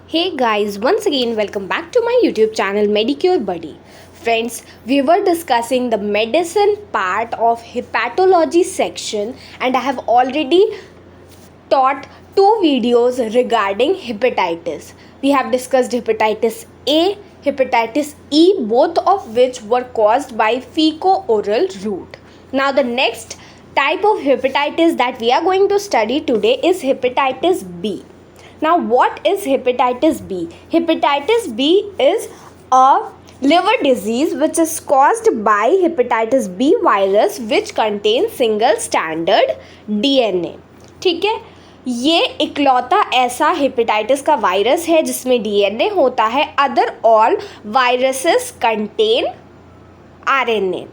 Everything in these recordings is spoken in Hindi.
Hey guys, once again welcome back to my YouTube channel Medicure Buddy. Friends, we were discussing the medicine part of hepatology section and I have already taught two videos regarding hepatitis. We have discussed hepatitis A, hepatitis E, both of which were caused by fecal-oral route. Now the next type of hepatitis that we are going to study today is hepatitis B. Now, what is hepatitis B? Hepatitis B is a liver disease which is caused by hepatitis B virus which contains single standard DNA. ठीक है, ये इकलौता ऐसा हेपेटाइटिस का वायरस है जिसमें डीएनए होता है. Other all viruses contain RNA.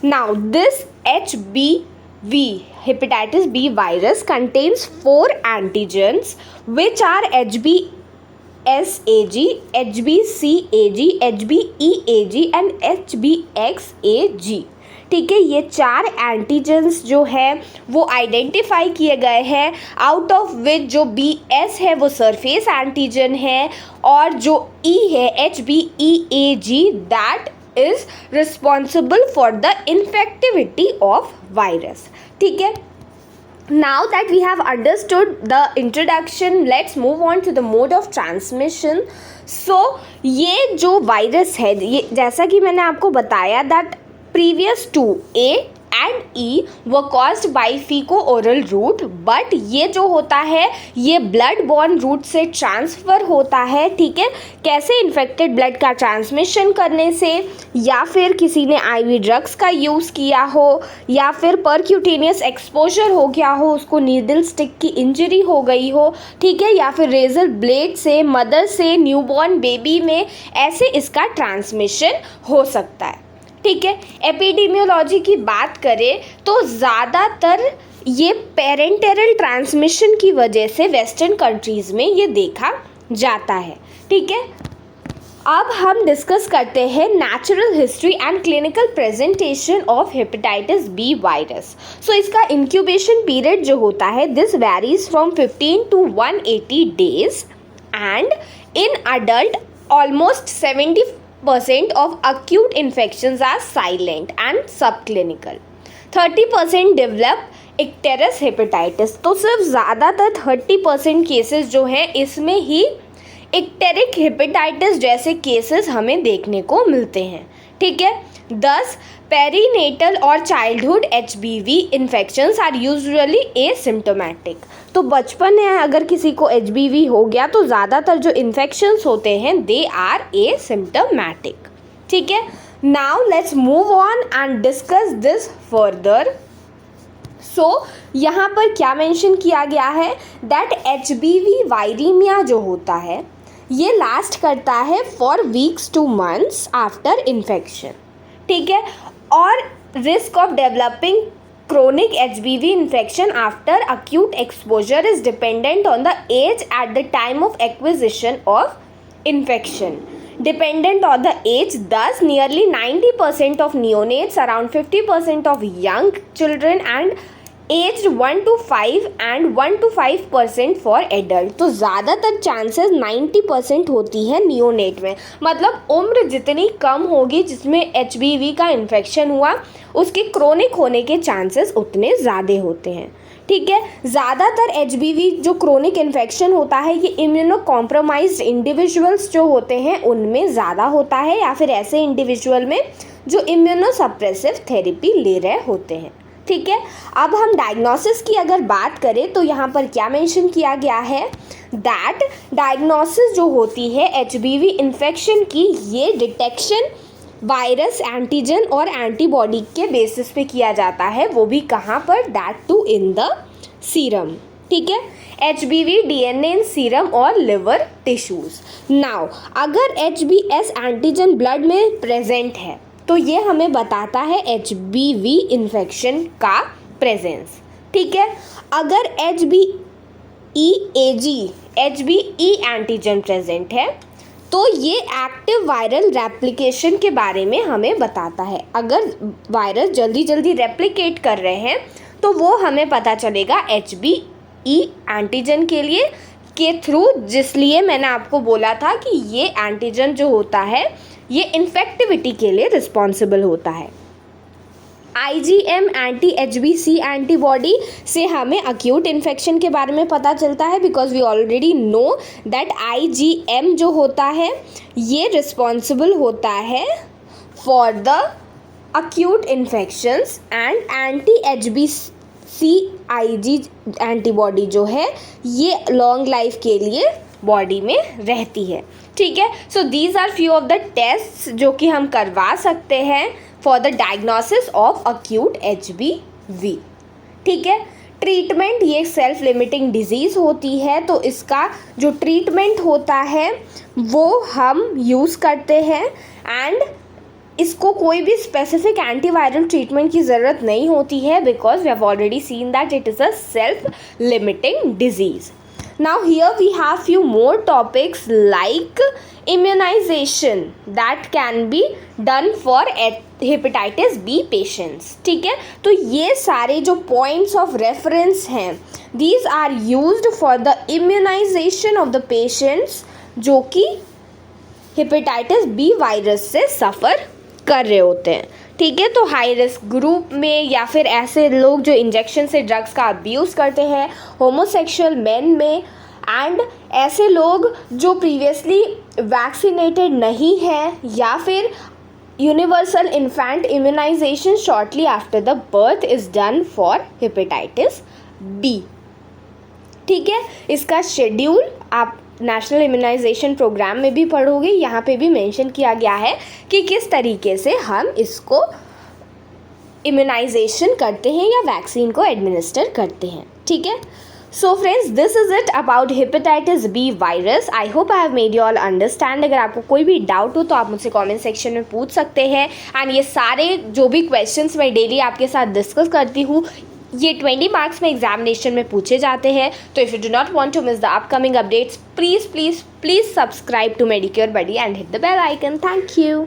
Now this HBV hepatitis B virus contains 4 antigens which are HBsAg, HBcAg, HBeAg and HBxAg. ठीक है, ये 4 एंटीजेंस जो है वो आइडेंटिफाई किए गए हैं, आउट ऑफ विच जो BS है वो सरफेस एंटीजन है और जो E है HBeAg that is responsible for the infectivity of virus. ठीक है, now that we have understood the introduction, let's move on to the mode of transmission. So ये जो वायरस है, ये जैसा कि मैंने आपको बताया that previous to A and E were caused by fecal-oral route, but ये जो होता है ये blood borne route से ट्रांसफ़र होता है. ठीक है, कैसे इन्फेक्टेड ब्लड का ट्रांसमिशन करने से, या फिर किसी ने IV ड्रग्स का यूज़ किया हो, या फिर परक्यूटेनियस एक्सपोजर हो गया हो, उसको नीडल स्टिक की इंजरी हो गई हो. ठीक है, या फिर रेजर ब्लेड से मदर से न्यूबॉर्न बेबी में, ऐसे इसका ट्रांसमिशन हो सकता है. ठीक है, एपिडेमियोलॉजी की बात करें तो ज़्यादातर ये पेरेंटरल ट्रांसमिशन की वजह से वेस्टर्न कंट्रीज़ में ये देखा जाता है. ठीक है, अब हम डिस्कस करते हैं natural history and clinical presentation of hepatitis B virus. So इसका इंक्यूबेशन पीरियड जो होता है this varies from 15 to 180 days and in adult almost 70% of acute infections are silent and subclinical. 30% develop icterus hepatitis. तो सिर्फ ज़्यादातर 30% केसेस जो हैं इसमें ही इक्टेरिक हेपेटाइटिस जैसे केसेस हमें देखने को मिलते हैं. ठीक है, 10 पेरीनेटल और childhood HBV infections are usually asymptomatic. तो बचपन में अगर किसी को HBV हो गया तो ज़्यादातर जो इन्फेक्शंस होते हैं दे आर एसिम्टोमेटिक. ठीक है, now let's move on and discuss this further. So यहाँ पर क्या मेंशन किया गया है दैट HBV वायरीमिया जो होता है ये लास्ट करता है for weeks two months after infection. ठीक है, और risk of developing chronic HBV infection after acute exposure is dependent on the age at the time of acquisition of infection. Dependent on the age, thus nearly 90% of neonates, around 50% of young children and aged 1 to 5 and 1 to 5% for adult. तो ज़्यादातर चांसेस 90% होती है नियोनेट में. मतलब उम्र जितनी कम होगी जिसमें HBV का इन्फेक्शन हुआ उसके क्रोनिक होने के चांसेस उतने ज़्यादा होते हैं. ठीक है, ज़्यादातर HBV जो क्रोनिक इन्फेक्शन होता है ये इम्यूनो कॉम्प्रोमाइज्ड इंडिविजुअल्स जो होते हैं उनमें ज़्यादा होता है, या फिर ऐसे इंडिविजुअल में जो इम्यूनो सप्रेसिव थेरेपी ले रहे होते हैं. ठीक है, अब हम डायग्नोसिस की अगर बात करें तो यहाँ पर क्या मेंशन किया गया है दैट डायग्नोसिस जो होती है HBV इन्फेक्शन की ये डिटेक्शन वायरस एंटीजन और एंटीबॉडी के बेसिस पे किया जाता है, वो भी कहाँ पर that too in the serum. ठीक है, HBV DNA इन सीरम और लिवर टिश्यूज़. नाउ अगर HBs एंटीजन ब्लड में प्रेजेंट है तो ये हमें बताता है HBV इन्फेक्शन का प्रेजेंस. ठीक है, अगर HBe एंटीजन प्रेजेंट है तो ये एक्टिव वायरल रेप्लिकेशन के बारे में हमें बताता है. अगर वायरस जल्दी जल्दी रेप्लिकेट कर रहे हैं तो वो हमें पता चलेगा HBe एंटीजन के लिए के थ्रू, जिसलिए मैंने आपको बोला था कि ये एंटीजन जो होता है ये इन्फेक्टिविटी के लिए रिस्पॉन्सिबल होता है। IgM एंटी HBC एंटीबॉडी से हमें अक्यूट इन्फेक्शन के बारे में पता चलता है, because we already know that IgM जो होता है ये रिस्पॉन्सिबल होता है for the acute infections, and anti HBC IG antibody जो है ये लॉन्ग लाइफ के लिए बॉडी में रहती है। ठीक है, so these are few of the test जो कि हम करवा सकते हैं for the diagnosis of acute HBV। ठीक है, ट्रीटमेंट, ये सेल्फ लिमिटिंग डिजीज़ होती है, तो इसका जो ट्रीटमेंट होता है वो हम यूज़ करते हैं, एंड इसको कोई भी स्पेसिफिक एंटीवायरल ट्रीटमेंट की ज़रूरत नहीं होती है, because we have already seen that it is a self limiting disease. Now here we have few more topics like immunization that can be done for hepatitis B patients। ठीक है, तो ये सारे जो points of reference हैं these are used for the immunization of the patients जो कि हेपेटाइटिस बी वायरस से सफ़र कर रहे होते हैं। ठीक है, तो हाई रिस्क ग्रुप में या फिर ऐसे लोग जो इंजेक्शन से ड्रग्स का अब्यूज़ करते हैं, होमोसेक्सुअल मेन में, एंड ऐसे लोग जो प्रीवियसली वैक्सीनेटेड नहीं हैं, या फिर universal infant immunization shortly after the birth is done for hepatitis B. ठीक है, इसका शेड्यूल आप नेशनल इम्यूनाइजेशन प्रोग्राम में भी पढ़ोगे, यहाँ पे भी मेंशन किया गया है कि किस तरीके से हम इसको इम्यूनाइजेशन करते हैं या वैक्सीन को एडमिनिस्टर करते हैं। ठीक है, so friends, this is it about hepatitis B virus. I hope I have made you all understand. अगर आपको कोई भी डाउट हो तो आप मुझसे कमेंट सेक्शन में पूछ सकते हैं, एंड ये सारे जो भी क्वेश्चंस मैं डेली आपके साथ डिस्कस करती हूँ ये 20 मार्क्स में एग्जामिनेशन में पूछे जाते हैं। तो if you do not want to miss the upcoming updates, please please please subscribe to Medicure buddy and hit the bell icon. Thank you.